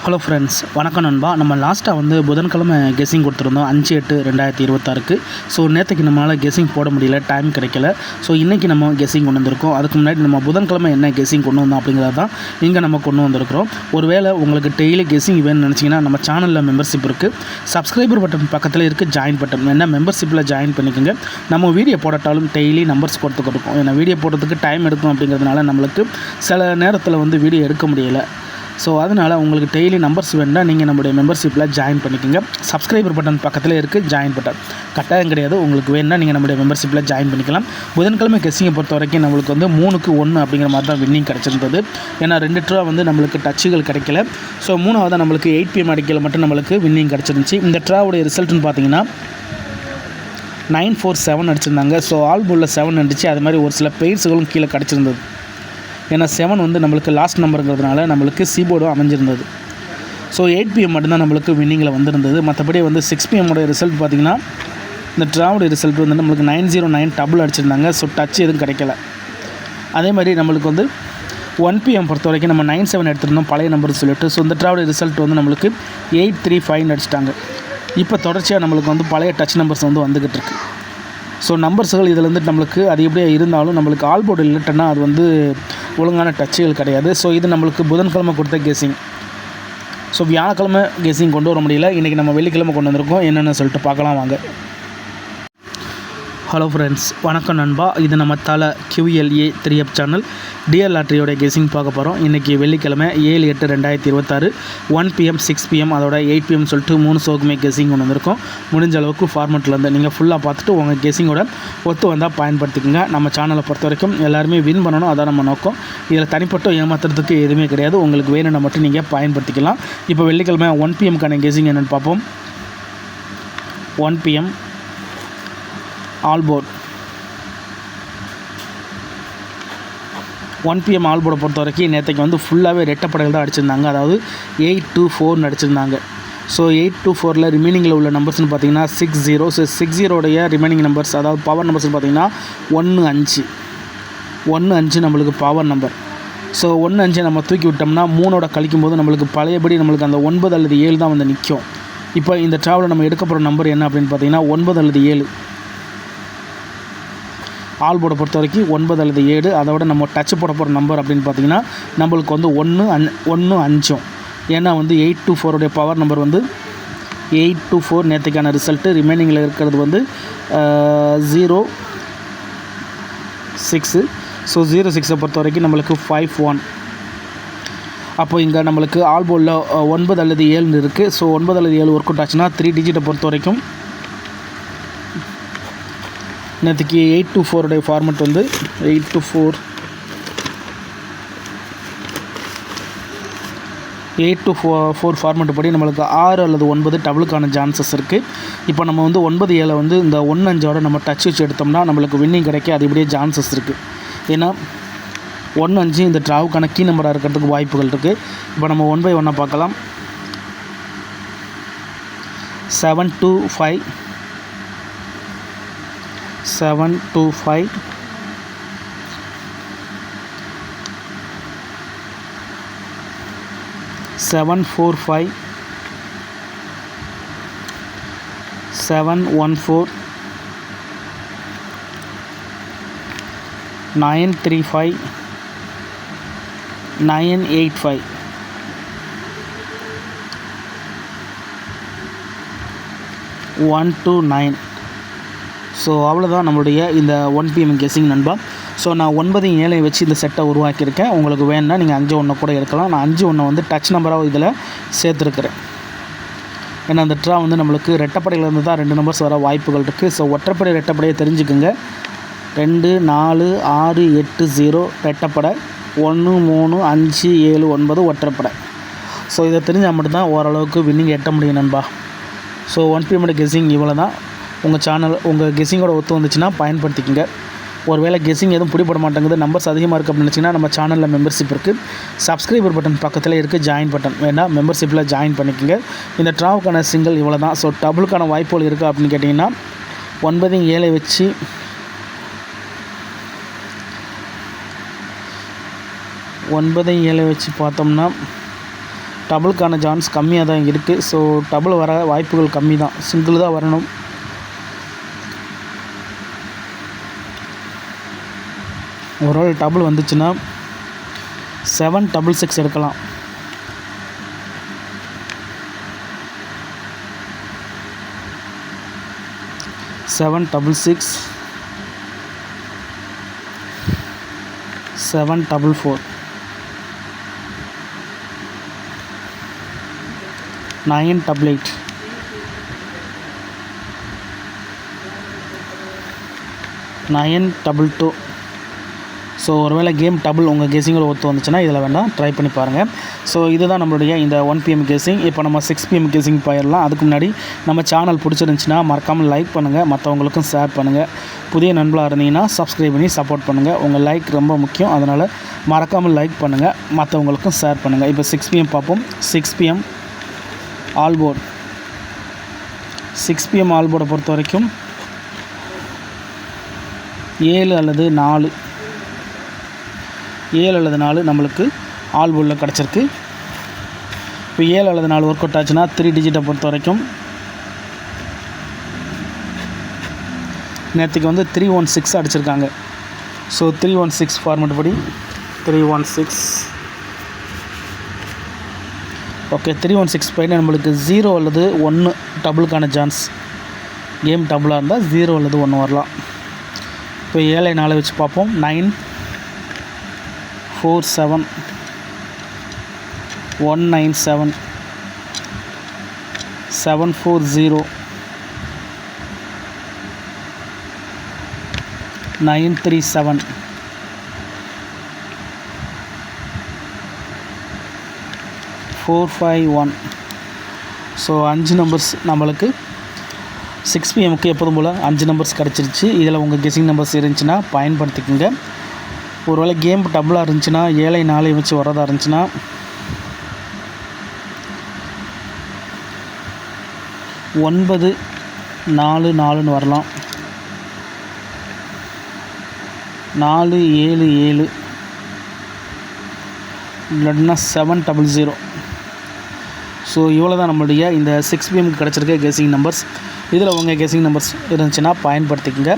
Hello friends, வணக்கம் நண்பா. நம்ம லாஸ்ட்டாக வந்து புதன்கிழமை கெஸ்ஸிங் கொடுத்துருந்தோம் 5/8/2026. ஸோ நேற்றுக்கு நம்மளால் கெஸ்ஸிங் போட முடியல, டைம் கிடைக்கல. ஸோ இன்றைக்கி நம்ம கெஸ்ஸிங் கொண்டு வந்திருக்கோம். அதுக்கு முன்னாடி நம்ம புதன்கிழமை என்ன கெஸ்ஸிங் கொண்டு வந்தோம் அப்படிங்கிறது தான் இங்கே நம்ம கொண்டு வந்திருக்கிறோம். ஒருவேளை உங்களுக்கு டெய்லி கெஸ்ஸிங் வேணும்னு நினச்சிங்கன்னா நம்ம சேனலில் மெம்பர்ஷிப் இருக்குது. சப்ஸ்கிரைபர் பட்டன் பக்கத்தில் இருக்குது ஜாயின் பட்டன், என்ன மெம்பர்ஷிப்பில் ஜாயின் பண்ணிக்கோங்க. நம்ம வீடியோ போடட்டாலும் டெய்லி நம்பர்ஸ் கொடுத்து கொடுக்கும். ஏன்னா வீடியோ போடுறதுக்கு டைம் எடுக்கும் அப்படிங்கிறதுனால நம்மளுக்கு சில நேரத்தில் வந்து வீடியோ எடுக்க முடியலை. ஸோ அதனால் உங்களுக்கு டெய்லி நம்பர்ஸ் வேணுன்னா நீங்கள் நம்மளுடைய மெம்பர்ஷிப்பில் ஜாயின் பண்ணிக்கோங்க. சப்ஸ்கிரைபர் பட்டன் பக்கத்தில் இருக்குது ஜாயின் பட்டன், கட்டாயம் கிடையாது. உங்களுக்கு வேணுன்னா நீங்கள் நம்மளுடைய மெம்பர்ஷிப்பில் ஜாயின் பண்ணிக்கலாம். புதன்கிழமை கெஸ்ஸிங்கை பொறுத்த வரைக்கும் நம்மளுக்கு வந்து 3-1 அப்படிங்கிற மாதிரி தான் வின்னிங் கிடச்சிருந்தது. ஏன்னா 2 ட்ரா வந்து நம்மளுக்கு டச்சுகள் கிடைக்கல. ஸோ 3வது நம்மளுக்கு 8 PM அடிக்கல மட்டும் நம்மளுக்கு வின்னிங் கிடச்சிருந்துச்சி. இந்த ட்ராவுடைய ரிசல்ட்டுன்னு பார்த்தீங்கன்னா 9-4-7 அடிச்சிருந்தாங்க. ஸோ ஆல் போலில் 7 அடிச்சு, அது மாதிரி ஒரு சில பெயிர்ஸுகளும் கீழே கிடச்சிருந்தது. ஏன்னா 7 வந்து நம்மளுக்கு லாஸ்ட் நம்பருங்கிறதுனால நம்மளுக்கு சீபோர்டும் அமைஞ்சிருந்தது. ஸோ 8 PM மட்டும்தான் நம்மளுக்கு வின்னிங்கில் வந்திருந்தது. மற்றபடி வந்து 6 PM ரிசல்ட் பார்த்திங்கன்னா இந்த ட்ராவுடைய ரிசல்ட் வந்து நம்மளுக்கு 909 டபுள் அடிச்சிருந்தாங்க. ஸோ டச் எதுவும் கிடைக்கல. அதே மாதிரி நம்மளுக்கு வந்து 1 PM பொறுத்த வரைக்கும் நம்ம 97 எடுத்துருந்தோம் பழைய நம்பர் சொல்லிட்டு. ஸோ இந்த ட்ராவுடைய ரிசல்ட் வந்து நம்மளுக்கு 835 அடிச்சிட்டாங்க. இப்போ தொடர்ச்சியாக நம்மளுக்கு வந்து பழைய டச் நம்பர்ஸ் வந்து வந்துக்கிட்டு இருக்குது. ஸோ நம்பர்ஸுகள் இதில் வந்து நம்மளுக்கு அது எப்படியே இருந்தாலும் நம்மளுக்கு ஆல் போர்டு இல்லைட்டன்னா அது வந்து ஒழுங்கான டச்சுகள் கிடையாது. ஸோ இது நம்மளுக்கு புதன்கிழமை கொடுத்த கெஸ்ஸிங். ஸோ வியாழக்கிழமை கெஸ்ஸிங் கொண்டு வர முடியல. இன்றைக்கி நம்ம வெள்ளிக்கிழமை கொண்டு வந்திருக்கோம். என்னென்னு சொல்லிட்டு பார்க்கலாம் வாங்க. ஹலோ ஃப்ரெண்ட்ஸ், வணக்கம் நண்பா. இது நம்ம தலை QLA 3F சேனல் டிஎல் லாட்ரியோட கெஸ்ஸிங் பார்க்க போகிறோம். இன்றைக்கி வெள்ளிக்கிழமை 7/8/2026 1 PM 6 PM அதோட 8 PM சொல்லிட்டு 3 ஷோக்குமே கெஸ்ஸிங் கொண்டு வந்திருக்கோம். முடிஞ்ச அளவுக்கு ஃபார்மெட்லேருந்து நீங்கள் ஃபுல்லாக பார்த்துட்டு உங்கள் கெஸ்ஸிங்கோட ஒத்து வந்தால் பயன்படுத்திக்கோங்க. நம்ம சேனலை பொறுத்த வரைக்கும் எல்லாருமே வின் பண்ணணும், அதான் நம்ம நோக்கம். இதில் தனிப்பட்ட ஏமாத்துறதுக்கு எதுவுமே கிடையாது. உங்களுக்கு வேணும்னா மட்டும் நீங்கள் பயன்படுத்திக்கலாம். இப்போ வெள்ளிக்கிழமை 1 PMக்கான கெஸ்ஸிங் என்னென்னு பார்ப்போம். 1 PM all board 1 PM all போர்டை பொறுத்த வரைக்கும் நேற்றுக்கு வந்து ஃபுல்லாகவே ரெட்டப்படைகள் தான் அடிச்சிருந்தாங்க. அதாவது 8-2-4 அடிச்சிருந்தாங்க. ஸோ 8-2-4 ரிமைனிங்கில் உள்ள நம்பர்ஸ்னு பார்த்தீங்கன்னா 60. ஸோ 60 ரிமைனிங் நம்பர்ஸ், அதாவது பவர் நம்பர்ஸ்னு பார்த்தீங்கன்னா 1-5 நம்மளுக்கு பவர் நம்பர். ஸோ 1-5 நம்ம தூக்கி விட்டோம்னா 3 கழிக்கும் போது நம்மளுக்கு பழையபடி நம்மளுக்கு அந்த 9 அல்லது 7 தான் வந்து நிற்கும். இப்போ இந்த ட்ராவலில் நம்ம எடுக்க போகிற நம்பர் என்ன அப்படின்னு பார்த்தீங்கன்னா 9 அல்லது 7. ஆல் போர்டை பொறுத்த வரைக்கும் 9 அல்லது 7. அதோட நம்ம டச் போட போகிற நம்பர் அப்படின்னு பார்த்தீங்கன்னா நம்மளுக்கு வந்து 1-5. ஏன்னா வந்து 8-2-4 பவர் நம்பர் வந்து 8-2-4 நேற்றுக்கான ரிசல்ட்டு. ரிமைனிங்கில் இருக்கிறது வந்து 0-6. ஸோ 0-6 பொறுத்த வரைக்கும் நம்மளுக்கு 5-1. அப்போ இங்கே நம்மளுக்கு ஆல் போர்டில் 9 அல்லது 7 இருக்குது. ஸோ 9 அல்லது 7 ஒர்க் அவுட் ஆச்சுன்னா 3 டிஜிட்டை பொறுத்த வரைக்கும் நேற்றுக்கு 8-2-4 ஃபார்மெட் வந்து 8-2-4 ஃபார்மெட் படி நம்மளுக்கு 6 அல்லது 9 டபுளுக்கான சான்சஸ் இருக்குது. இப்போ நம்ம வந்து 9-7 வந்து இந்த 1-5 நம்ம டச் வச்சு எடுத்தோம்னா நம்மளுக்கு வின்னிங் கிடைக்க அது இப்படியே சான்சஸ் இருக்குது. ஏன்னா 1-5 இந்த ட்ராவுக்கான கீ நம்பராக இருக்கிறதுக்கு வாய்ப்புகள் இருக்குது. இப்போ நம்ம 1 by 1 பார்க்கலாம். 7-2-5 7-2-5 7-4-5 7-1-4 9-3-5 9-8-5 1-9. ஸோ அவ்வளோதான் நம்மளுடைய இந்த 1 PM கெஸ்ஸிங் நண்பா. ஸோ நான் 9-7 வச்சு இந்த செட்டை உருவாக்கியிருக்கேன். உங்களுக்கு வேணுன்னா நீங்கள் 5-1 கூட எடுக்கலாம். நான் 5-1 வந்து டச் நம்பராக இதில் சேர்த்துருக்கிறேன். ஏன்னா அந்த ட்ரா வந்து நம்மளுக்கு ரெட்டப்படையிலேருந்து தான் 2 நம்பர்ஸ் வர வாய்ப்புகள் இருக்குது. ஸோ ஒற்றைப்படை ரெட்டப்படையை தெரிஞ்சுக்குங்க. 2 4 6 8 0 ரெட்டப்படை, 1 3 5 7 9 ஒற்றைப்படை. ஸோ இதை தெரிஞ்சால் மட்டும்தான் ஓரளவுக்கு வின்னிங் எட்ட முடியும் நண்பா. ஸோ 1 PM கெஸ்ஸிங் இவ்வளோ தான். உங்கள் சேனல் உங்கள் கெஸ்ஸிங்கோட ஒத்து வந்துச்சுன்னா பயன்படுத்திக்கங்க. ஒருவேளை கெஸ்ஸிங் எதுவும் பிடிபட மாட்டேங்குது, நம்பர்ஸ் அதிகமாக இருக்குது அப்படின்னு நினச்சிங்கன்னா நம்ம சேனலில் மெம்பர்ஷிப் இருக்குது. சப்ஸ்கிரைபர் பட்டன் பக்கத்தில் இருக்குது ஜாயின் பட்டன், வேணால் மெம்பர்ஷிப்பில் ஜாயின் பண்ணிக்கோங்க. இந்த ட்ராவுக்கான சிங்கிள் இவ்வளோ தான். ஸோ டபுளுக்கான வாய்ப்புகள் இருக்குது அப்படின்னு கேட்டிங்கன்னா 9-7 வச்சு 9 7 வச்சு பார்த்தோம்னா டபுளுக்கான சான்ஸ் கம்மியாக தான் இருக்குது. ஸோ டபுள் வர வாய்ப்புகள் கம்மி தான், சிங்கிள் தான் வரணும். ஒரு டபுள் வந்துச்சுன்னா 766 எடுக்கலாம். 766 744 988 922. ஸோ ஒருவேளை கேம் டபுள் உங்கள் கெஸிங்கில் ஒத்து வந்துச்சுன்னா இதில் வேண்டாம் ட்ரை பண்ணி பாருங்கள். ஸோ இதுதான் நம்மளுடைய இந்த 1 PM கெஸிங். இப்போ நம்ம 6 PM கெஸிங் போயிடலாம். அதுக்கு முன்னாடி நம்ம சேனல் பிடிச்சிருந்துச்சின்னா மறக்காமல் லைக் பண்ணுங்கள், மற்றவங்களுக்கும் ஷேர் பண்ணுங்கள். புதிய நண்பர்களாக இருந்தீங்கன்னா சப்ஸ்கிரைப் பண்ணி சப்போர்ட் பண்ணுங்கள். உங்கள் லைக் ரொம்ப முக்கியம், அதனால் மறக்காமல் லைக் பண்ணுங்கள், மற்றவங்களுக்கும் ஷேர் பண்ணுங்கள். இப்போ 6 PM பார்ப்போம். 6 PM all board. 6 PM all போர்டை பொறுத்த வரைக்கும் 7 அல்லது 4 நம்மளுக்கு ஆல் போர்டில் கிடச்சிருக்கு. இப்போ 7 அல்லது 4 ஒர்க் அவுட் ஆச்சுன்னா 3 டிஜிட்டை பொறுத்த வரைக்கும் நேற்றுக்கு வந்து 316 அடிச்சிருக்காங்க. ஸோ 316 ஃபார்மெட் படி 316 ஓகே. 316 பையன் நம்மளுக்கு 0 அல்லது 1 டபுளுக்கான சான்ஸ். கேம் டபுளாக இருந்தால் 0 அல்லது 1 வரலாம். இப்போ 7 4 வச்சு பார்ப்போம். 947 197 740 937 451. ஸோ 5 நம்பர்ஸ் நம்மளுக்கு 6 PMக்கு எப்போதும் போல் 5 நம்பர்ஸ் கிடச்சிருச்சு. இதில் உங்கள் கெஸிங் நம்பர்ஸ் இருந்துச்சுன்னா பயன்படுத்திக்கோங்க. ஒருவேளை கேம் டபுளாக இருந்துச்சுன்னா 7 4 வச்சு வரதா இருந்துச்சுன்னா 9 4 4ன்னு வரலாம். 4 7 7 இல்லைன்னா 700. ஸோ இவ்வளோ தான் நம்மளுடைய இந்த 6 PMக்கு கிடச்சிருக்க கெஸிங் நம்பர்ஸ். இதில் உங்கள் கெஸிங் நம்பர்ஸ் இருந்துச்சுன்னா பயன்படுத்திக்கோங்க.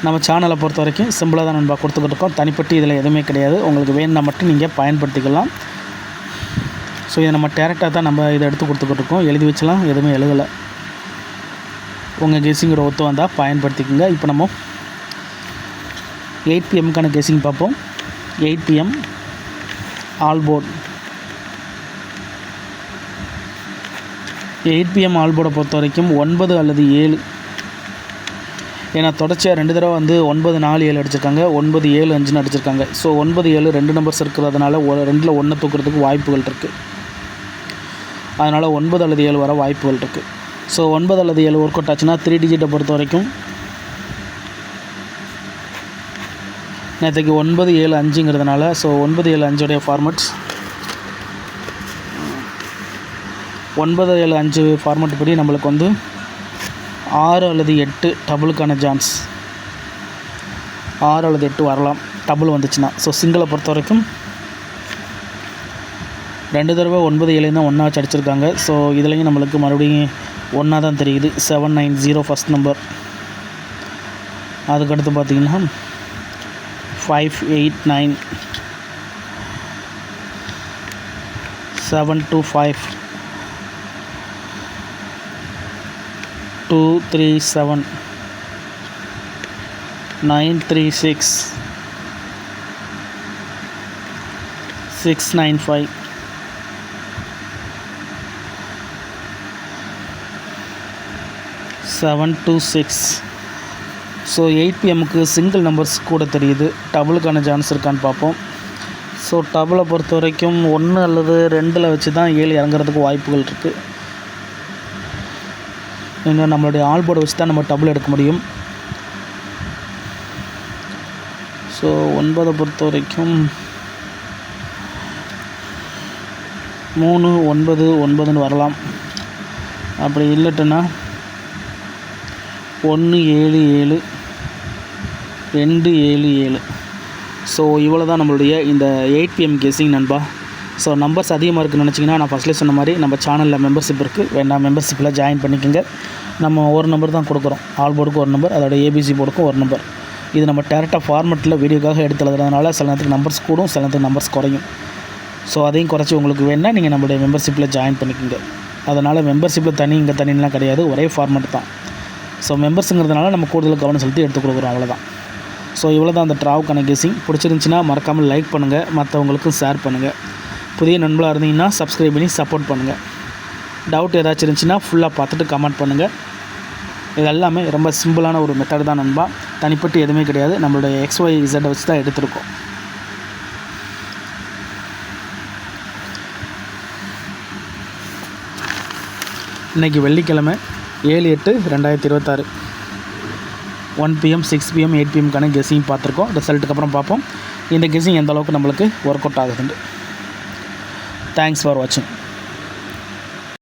நம்ம சேனலை பொறுத்த வரைக்கும் சிம்பிளாக தான் நண்பா கொடுத்துக்கிட்டு இருக்கோம். தனிப்பட்டு இதில் எதுவுமே கிடையாது. உங்களுக்கு வேணும்னா மட்டும் நீங்கள் பயன்படுத்திக்கலாம். ஸோ இதை நம்ம டேரெக்டாக தான் நம்ம இதை எடுத்து கொடுத்துக்கிட்டு இருக்கோம். எழுதி வச்சலாம், எதுவுமே எழுதலை. உங்கள் கெஸிங்கோட ஒத்து வந்தால் பயன்படுத்திக்கோங்க. இப்போ நம்ம 8 PMக்கான கெஸிங் பார்ப்போம். 8 PM all board. 8 PM all போர்டை பொறுத்த வரைக்கும் 9 அல்லது 7. ஏன்னா தொடர்ச்சியாக 2 தடவை வந்து 9 4 7 அடிச்சிருக்காங்க, 9 7 5ன்னு அடிச்சிருக்காங்க. ஸோ 9 7 2 நம்பர்ஸ் இருக்கிறதுனால 2ல் 1 தூக்கிறதுக்கு வாய்ப்புகள் இருக்குது. அதனால் 9 அல்லது 7 வர வாய்ப்புகள் இருக்குது. ஸோ 9 அல்லது 7 ஒர்க் அவுட் ஆச்சுன்னா 3 டிஜிட்டை பொறுத்த வரைக்கும் நேற்றுக்கு 9 7 5ங்கிறதுனால ஸோ 9 7 5 ஃபார்மெட்ஸ் 9 7 5 ஃபார்மெட் படி நம்மளுக்கு வந்து 6 அல்லது 8 டபுளுக்கான சான்ஸ். 6 அல்லது 8 வரலாம் டபுள் வந்துச்சுன்னா. ஸோ சிங்கிளை பொறுத்த வரைக்கும் 2 தடவை 9 7 தான் 1 வச்சு அடிச்சிருக்காங்க. ஸோ இதுலேயும் நம்மளுக்கு மறுபடியும் 1 தான் தெரியுது. 790 ஃபஸ்ட் நம்பர். அதுக்கடுத்து பார்த்திங்கன்னா 589 725 237 936 695 726. ஸோ 8 PMக்கு சிங்கிள் நம்பர்ஸ் கூட தெரியுது. டபுளுக்கான சான்ஸ் இருக்கான்னு பார்ப்போம். ஸோ டபுளை பொறுத்த வரைக்கும் 1 அல்லது 2ல் வச்சு தான் 7 இறங்குறதுக்கு வாய்ப்புகள் இருக்குது. இன்னும் நம்மளுடைய ஆல் போர்டை வச்சு தான் நம்ம டபுள் எடுக்க முடியும். ஸோ 9 பொறுத்த வரைக்கும் 3 9 9ன்னு வரலாம். அப்படி இல்லட்டுன்னா 1 7 7 2 7 7. ஸோ இவ்வளோ தான் நம்மளுடைய இந்த 8 PM கெஸிங் நண்பா. ஸோ நம்பர்ஸ் அதிகமாக இருக்குன்னு நினச்சிங்கன்னா நான் ஃபஸ்ட்லேயே சொன்ன மாதிரி நம்ம சேனலில் மெம்பர்ஷிப் இருக்குது, வேண்டாம் மெம்பர்ஷிப்பில் ஜாயின் பண்ணிக்கோங்க. நம்ம ஒரு நம்பர் தான் கொடுக்குறோம், ஆல் போர்டுக்கு ஒரு நம்பர், அதோட ஏபிசி போர்டுக்கும் ஒரு நம்பர். இது நம்ம டேரெக்டாக ஃபார்மெட்டில் வீடியோக்காக எடுத்து எழுதுறதுனால சில நேரத்துக்கு நம்பர்ஸ் கூடும், சில நேரத்துக்கு நம்பர்ஸ் குறையும். ஸோ அதையும் குறைச்சி உங்களுக்கு வேணால் நீங்கள் நம்மளுடைய மெம்பர்ஷிப்பில் ஜாயின் பண்ணிக்கோங்க. அதனால் மெம்பர்ஷிப்பில் தனி இங்கே தனிலாம் கிடையாது, ஒரே ஃபார்மெட் தான். ஸோ மெம்பர்ஸுங்கிறதுனால நம்ம கூடுதல் கவனம் செலுத்தி எடுத்து கொடுக்குறோம், அவ்வளோதான். ஸோ இவ்வளோ தான் அந்த ட்ராவுக்கான கெஸ்ஸிங். பிடிச்சிருந்துச்சின்னா மறக்காமல் லைக் பண்ணுங்கள், மற்றவங்களுக்கும் ஷேர் பண்ணுங்கள். புதிய நண்பர்களாக இருந்தீங்கன்னா சப்ஸ்கிரைப் பண்ணி சப்போர்ட் பண்ணுங்கள். டவுட் ஏதாச்சும் இருந்துச்சுன்னா ஃபுல்லாக பார்த்துட்டு கமெண்ட் பண்ணுங்கள். இது எல்லாமே ரொம்ப சிம்பிளான ஒரு மெத்தட் தான் நண்பா, தனிப்பட்டு எதுவுமே கிடையாது. நம்மளுடைய XYZ வச்சு தான் எடுத்திருக்கோம். இன்றைக்கி வெள்ளிக்கிழமை 7/8/2026 1 PM 6 PM 8 PMக்கான கெஸ்ஸிங் பார்த்துருக்கோம். ரிசல்ட்டுக்கு அப்புறம் பார்ப்போம் இந்த கெஸ்ஸிங் எந்த அளவுக்கு நம்மளுக்கு ஒர்க் அவுட் ஆகுதுன்னு. தேங்க்ஸ் ஃபார் வாட்சிங்.